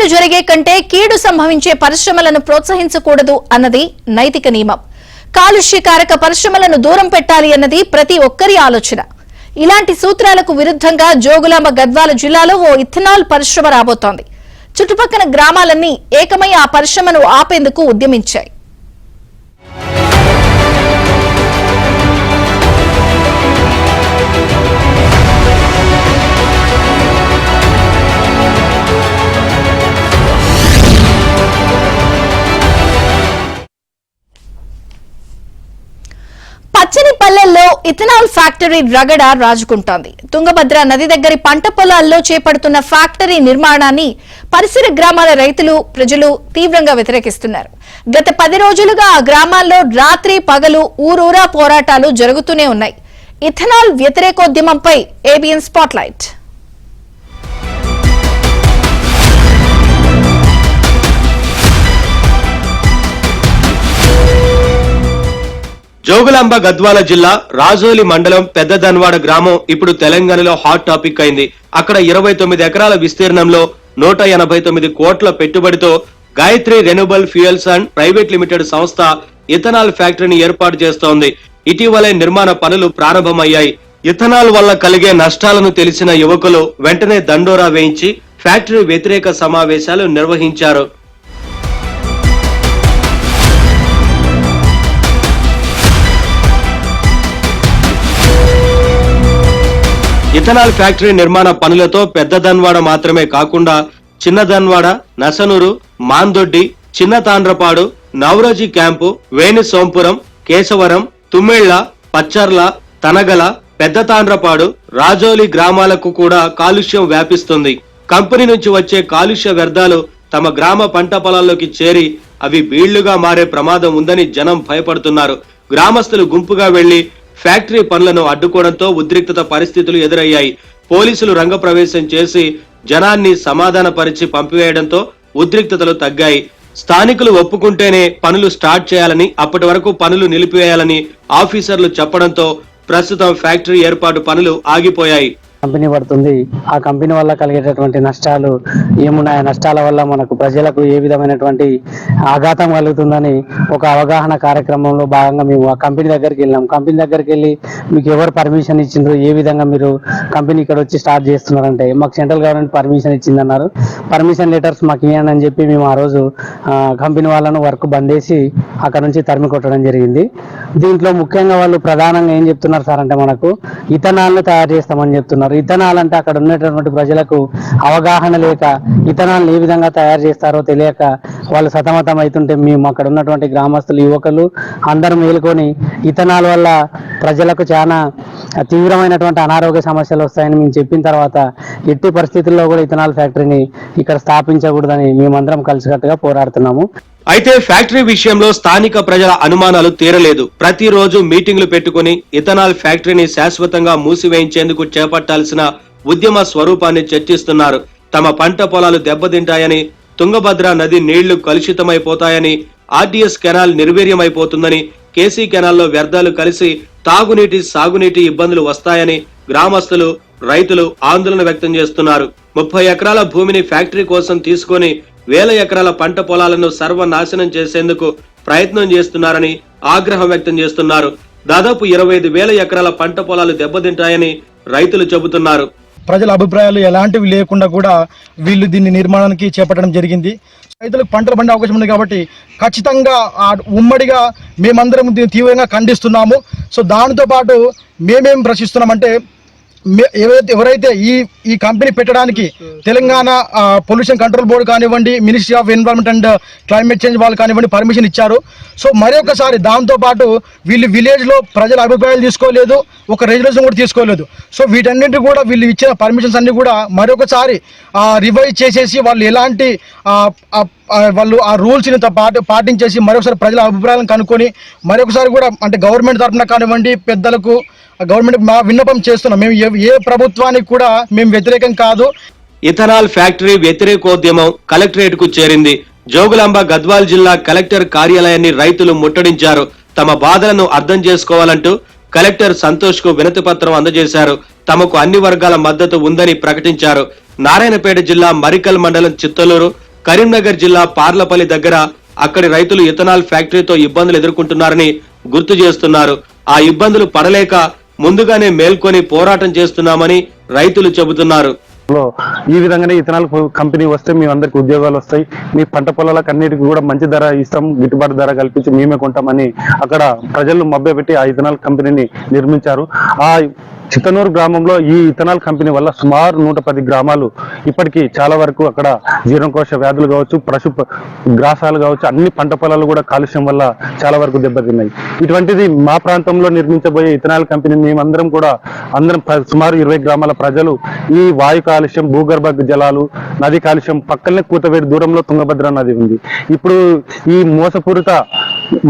మేలు జరిగే కంటే కీడు సంభవించే పరిశ్రమలను ప్రోత్సహించకూడదు అన్నది నైతిక నియమం. కాలుష్యకారక పరిశ్రమలను దూరం పెట్టాలి అన్నది ప్రతి ఒక్కరి ఆలోచన. ఇలాంటి సూత్రాలకు విరుద్ధంగా జోగులాంబ గద్వాల జిల్లాలో ఓ ఇథనాల్ పరిశ్రమ రాబోతోంది. చుట్టుపక్కల గ్రామాలన్నీ ఏకమై ఆ పరిశ్రమను ఆపేందుకు ఉద్యమించాయి. పచ్చని పల్లెల్లో ఇథనాల్ ఫ్యాక్టరీ రగడ రాజుకుంటోంది. తుంగభద్ర నది దగ్గరి పంట పొలాల్లో చేపడుతున్న ఫ్యాక్టరీ నిర్మాణాన్ని పరిసర గ్రామాల రైతులు, ప్రజలు తీవ్రంగా వ్యతిరేకిస్తున్నారు. గత 10 రోజులుగా ఆ గ్రామాల్లో రాత్రి పగలు ఊరూరా పోరాటాలు జరుగుతూనే ఉన్నాయి. ఇథనాల్ వ్యతిరేకోద్యమంపై ఏబిఎన్ స్పాట్లైట్. జోగులాంబ గద్వాల జిల్లా రాజోలి మండలం పెద్ద దన్వాడ గ్రామం ఇప్పుడు తెలంగాణలో హాట్ టాపిక్ అయింది. అక్కడ 29 ఎకరాల విస్తీర్ణంలో 189 కోట్ల పెట్టుబడితో Gayatri renewable fuels and private limited సంస్థ ఇథనాల్ ఫ్యాక్టరీని ఏర్పాటు చేస్తోంది. ఇటీవలే నిర్మాణ పనులు ప్రారంభమయ్యాయి. ఇథనాల్ వల్ల కలిగే నష్టాలను తెలిసిన యువకులు వెంటనే దండోరా వేయించి ఫ్యాక్టరీ వ్యతిరేక సమావేశాలు నిర్వహించారు. ఇథనాల్ ఫ్యాక్టరీ నిర్మాణ పనులతో పెద్ద దన్వాడ మాత్రమే కాకుండా చిన్న దన్వాడ, నసనూరు, మాందొడ్డి, చిన్న తాండ్రపాడు, నవరోజీ క్యాంపు, వేణి సోంపురం, కేశవరం, తుమ్మెళ్ల, పచ్చర్ల, తనగల, పెద్ద తాండ్రపాడు, రాజోలి గ్రామాలకు కూడా కాలుష్యం వ్యాపిస్తుంది. కంపెనీ నుంచి వచ్చే కాలుష్య వ్యర్థాలు తమ గ్రామ పంట పొలాల్లోకి చేరి అవి బీళ్లుగా మారే ప్రమాదం ఉందని జనం భయపడుతున్నారు. గ్రామస్తులు గుంపుగా వెళ్లి ఫ్యాక్టరీ పనులను అడ్డుకోవడంతో ఉద్రిక్తత పరిస్థితులు ఎదురయ్యాయి. పోలీసులు రంగప్రవేశం చేసి జనాన్ని సమాధానపరిచి పంపివేయడంతో ఉద్రిక్తతలు తగ్గాయి. స్థానికులు ఒప్పుకుంటేనే పనులు స్టార్ట్ చేయాలని, అప్పటి వరకు పనులు నిలిపివేయాలని ఆఫీసర్లు చెప్పడంతో ప్రస్తుతం ఫ్యాక్టరీ ఏర్పాటు పనులు ఆగిపోయాయి. కంపెనీ పడుతుంది. ఆ కంపెనీ వల్ల కలిగేటటువంటి నష్టాలు ఏమున్నాయి, నష్టాల వల్ల మనకు ప్రజలకు ఏ విధమైనటువంటి ఆఘాతం కలుగుతుందని ఒక అవగాహన కార్యక్రమంలో భాగంగా మేము ఆ కంపెనీ దగ్గరికి వెళ్ళాం. కంపెనీ దగ్గరికి వెళ్ళి మీకు ఎవరు పర్మిషన్ ఇచ్చిండ్రు, ఏ విధంగా మీరు కంపెనీ ఇక్కడ వచ్చి స్టార్ట్ చేస్తున్నారంటే మాకు సెంట్రల్ గవర్నమెంట్ పర్మిషన్ ఇచ్చిందన్నారు. పర్మిషన్ లెటర్స్ మాకు ఇవ్వండి అని చెప్పి మేము ఆ రోజు కంపెనీ వాళ్ళను వర్క్ బంద్ చేసి అక్కడ నుంచి తరిమి కొట్టడం జరిగింది. దీంట్లో ముఖ్యంగా వాళ్ళు ప్రధానంగా ఏం చెప్తున్నారు సార్ అంటే మనకు ఇథనాల్ని తయారు చేస్తామని చెప్తున్నారు. ఇథనాల్ అంటే అక్కడ ఉన్నటువంటి ప్రజలకు అవగాహన లేక ఇథనాల్ ఏ విధంగా తయారు చేస్తారో తెలియక వాళ్ళు సతమతం అవుతుంటే మేము అక్కడ ఉన్నటువంటి గ్రామస్తులు, యువకులు అందరూ మేలుకొని ఇథనాల్ వల్ల ప్రజలకు చాలా తీవ్రమైనటువంటి అనారోగ్య సమస్యలు వస్తాయని మేము చెప్పిన తర్వాత ఎట్టి పరిస్థితుల్లో కూడా ఇథనాల్ ఫ్యాక్టరీని ఇక్కడ స్థాపించకూడదని మేమందరం కలిసికట్టుగా పోరాడుతున్నాము. అయితే ఫ్యాక్టరీ విషయంలో స్థానిక ప్రజల అనుమానాలు తీరలేదు. ప్రతిరోజు మీటింగ్లు పెట్టుకుని ఇథనాల్ ఫ్యాక్టరీని శాశ్వతంగా మూసివేయించేందుకు చేపట్టాల్సిన ఉద్యమ స్వరూపాన్ని చర్చిస్తున్నారు. తమ పంట పొలాలు దెబ్బతింటాయని, తుంగభద్ర నది నీళ్లు కలుషితమైపోతాయని, ఆర్డీఎస్ కెనాల్ నిర్వీర్యమైపోతుందని, కేసీ కెనాల్లో వ్యర్థాలు కలిసి తాగునీటి, సాగునీటి ఇబ్బందులు వస్తాయని గ్రామస్తులు, రైతులు ఆందోళన వ్యక్తం చేస్తున్నారు. 30 ఎకరాల భూమిని ఫ్యాక్టరీ కోసం తీసుకొని 1000 ఎకరాల పంట పొలాలను సర్వనాశనం చేసేందుకు ప్రయత్నం చేస్తున్నారని ఆగ్రహం వ్యక్తం చేస్తున్నారు. దాదాపు 25,000 ఎకరాల పంట పొలాలు దెబ్బతింటాయని రైతులు చెబుతున్నారు. ప్రజల అభిప్రాయాలు ఎలాంటివి లేకుండా కూడా వీళ్ళు దీన్ని నిర్మాణానికి చేపట్టడం జరిగింది. రైతులకు పంటలు పండే అవకాశం ఉంది కాబట్టి ఖచ్చితంగా ఉమ్మడిగా మేమందరం దీన్ని తీవ్రంగా ఖండిస్తున్నాము. సో దానితో పాటు మేమేం ప్రశ్నిస్తున్నామంటే ఎవరైతే ఈ కంపెనీ పెట్టడానికి తెలంగాణ పొల్యూషన్ కంట్రోల్ బోర్డు కానివ్వండి, ministry of environment and climate change వాళ్ళు కానివ్వండి పర్మిషన్ ఇచ్చారు. సో మరొకసారి దాంతోపాటు వీళ్ళు విలేజ్లో ప్రజల అభిప్రాయాలు తీసుకోలేదు, ఒక రెజల్యూషన్ కూడా తీసుకోలేదు. సో వీటన్నింటి కూడా వీళ్ళు ఇచ్చిన పర్మిషన్స్ అన్ని కూడా మరొకసారి రివైజ్ చేసేసి వాళ్ళు ఎలాంటి వాళ్ళు ఆ రూల్స్ని పాటించేసి మరొకసారి ప్రజల అభిప్రాయాలను కనుక్కొని మరొకసారి కూడా అంటే గవర్నమెంట్ తరఫున కానివ్వండి పెద్దలకు గవర్నమెంట్ మా విన్నపం చేస్తున్నాం. మేము ఏ ప్రభుత్వానికి కూడా మేము వ్యతిరేకం కాదు. ఇథనాల్ ఫ్యాక్టరీ వ్యతిరేకోద్యమం కలెక్టరేట్ కు చేరింది. జోగులాంబ గద్వాల్ జిల్లా కలెక్టర్ కార్యాలయాన్ని రైతులు ముట్టడించారు. తమ బాధలను అర్థం చేసుకోవాలంటూ కలెక్టర్ సంతోష్ కు వినతి పత్రం అందజేశారు. తమకు అన్ని వర్గాల మద్దతు ఉందని ప్రకటించారు. నారాయణపేట జిల్లా మరికల్ మండలం చిత్తలూరు, కరీంనగర్ జిల్లా పార్లపల్లి దగ్గర అక్కడి రైతులు ఇథనాల్ ఫ్యాక్టరీతో ఇబ్బందులు ఎదుర్కొంటున్నారని గుర్తు చేస్తున్నారు. ఆ ఇబ్బందులు పడలేక ముందుగానే మేల్కొని పోరాటం చేస్తున్నామని రైతులు చెబుతున్నారు. ఈ విధంగానే ఇథనాల్ కంపెనీ వస్తే మీ అందరికి ఉద్యోగాలు వస్తాయి, మీ పంట పొలాలకు అన్నిటికీ కూడా మంచి ధర ఇస్తాం, గిట్టుబాటు ధర కల్పించి మేమే కొంటామని అక్కడ ప్రజలు మభ్యపెట్టి ఆ ఇథనాల్ కంపెనీని నిర్మించారు. ఆ చిత్తనూరు గ్రామంలో ఈ ఇథనాల్ కంపెనీ వల్ల సుమారు 110 గ్రామాలు ఇప్పటికీ చాలా వరకు అక్కడ జీర్ణకోశ వ్యాధులు కావచ్చు, గ్రాసాలు కావచ్చు, అన్ని పంట పొలాలు కూడా కాలుష్యం వల్ల చాలా వరకు దెబ్బతిన్నాయి. ఇటువంటిది మా ప్రాంతంలో నిర్మించబోయే ఇథనాల్ కంపెనీ మేమందరం కూడా సుమారు 20 గ్రామాల ప్రజలు ఈ వాయు కాలుష్యం, భూగర్భ జలాలు, నది కాలుష్యం పక్కనే కూతవేడి దూరంలో తుంగభద్ర నది ఉంది. ఇప్పుడు ఈ మోసపూరిత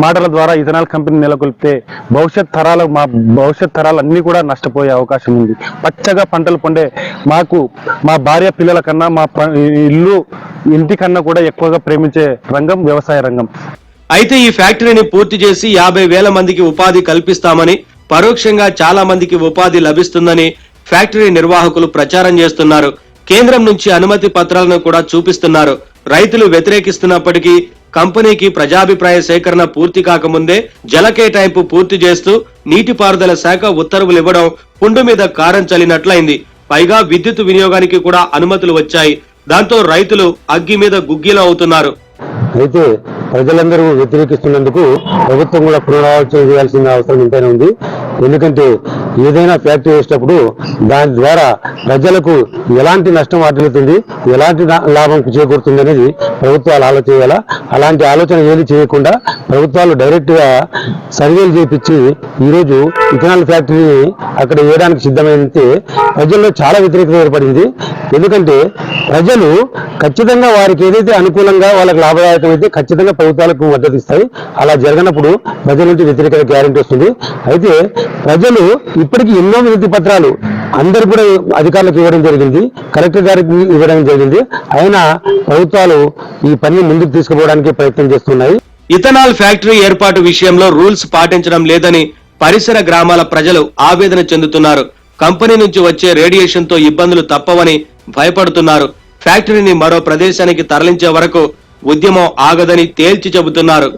మాటల ద్వారా ఇథనాల్ కంపెనీ నెలకొల్పితే మా భవిష్యత్ తరాలన్నీ కూడా నష్టపోయే అవకాశం ఉంది. పచ్చగా పంటలు పండే మాకు మా భార్య పిల్లల కన్నా మా ఇంటి కన్నా కూడా ఎక్కువగా ప్రేమించే రంగం వ్యవసాయ రంగం. అయితే ఈ ఫ్యాక్టరీని పూర్తి చేసి 50,000 మందికి ఉపాధి కల్పిస్తామని, పరోక్షంగా చాలా మందికి ఉపాధి లభిస్తుందని ఫ్యాక్టరీ నిర్వాహకులు ప్రచారం చేస్తున్నారు. కేంద్రం నుంచి అనుమతి పత్రాలను కూడా చూపిస్తున్నారు. రైతులు వ్యతిరేకిస్తున్నప్పటికీ కంపెనీకి ప్రజాభిప్రాయ సేకరణ పూర్తి కాకముందే జల కేటాయింపు పూర్తి చేస్తూ నీటిపారుదల శాఖ ఉత్తర్వులు ఇవ్వడం పుండు మీద కారం చల్లినట్లయింది. పైగా విద్యుత్ వినియోగానికి కూడా అనుమతులు వచ్చాయి. దాంతో రైతులు అగ్గి మీద గుగ్గిలో అవుతున్నారు. అయితే ప్రజలందరూ వ్యతిరేకిస్తున్నందుకు ప్రభుత్వం కూడా పునరాలోచన చేయాల్సిన అవసరం ఎంతైనా ఉంది. ఎందుకంటే ఏదైనా ఫ్యాక్టరీ వేసేటప్పుడు దాని ద్వారా ప్రజలకు ఎలాంటి నష్టం వాటిల్లుతుంది, ఎలాంటి లాభం చేకూరుతుంది అనేది ప్రభుత్వాలు ఆలోచన చేయాలా. అలాంటి ఆలోచన ఏది చేయకుండా ప్రభుత్వాలు డైరెక్ట్ గా సర్వేలు చేపించి ఈరోజు ఇథనాల్ ఫ్యాక్టరీని అక్కడ వేయడానికి సిద్ధమైతే ప్రజల్లో చాలా వ్యతిరేకత ఏర్పడింది. ఎందుకంటే ప్రజలు ఖచ్చితంగా వారికి ఏదైతే అనుకూలంగా వాళ్ళకి లాభదాయకం అయితే ఖచ్చితంగా ప్రభుత్వాలకు మద్దతు ఇస్తాయి. అలా జరగనప్పుడు ప్రజల నుంచి వ్యతిరేకత గ్యారెంటీ వస్తుంది. అయితే ప్రజలు ఇప్పటికీ ఎన్నో వినతి పత్రాలు అందరు కూడా అధికారులకు ఇవ్వడం జరిగింది, కలెక్టర్ గారికి ఇవ్వడం జరిగింది. అయినా ప్రభుత్వాలు ఈ పనిని ముందుకు తీసుకుపోవడానికి ప్రయత్నం చేస్తున్నాయి. ఇథనాల్ ఫ్యాక్టరీ ఏర్పాటు విషయంలో రూల్స్ పాటించడం లేదని పరిసర గ్రామాల ప్రజలు ఆవేదన చెందుతున్నారు. కంపెనీ నుంచి వచ్చే రేడియేషన్ తో ఇబ్బందులు తప్పవని భయపడుతున్నారు. ఫ్యాక్టరీని మరో ప్రదేశానికి తరలించే వరకు ఉద్యమం ఆగదని తేల్చి చెబుతున్నారు.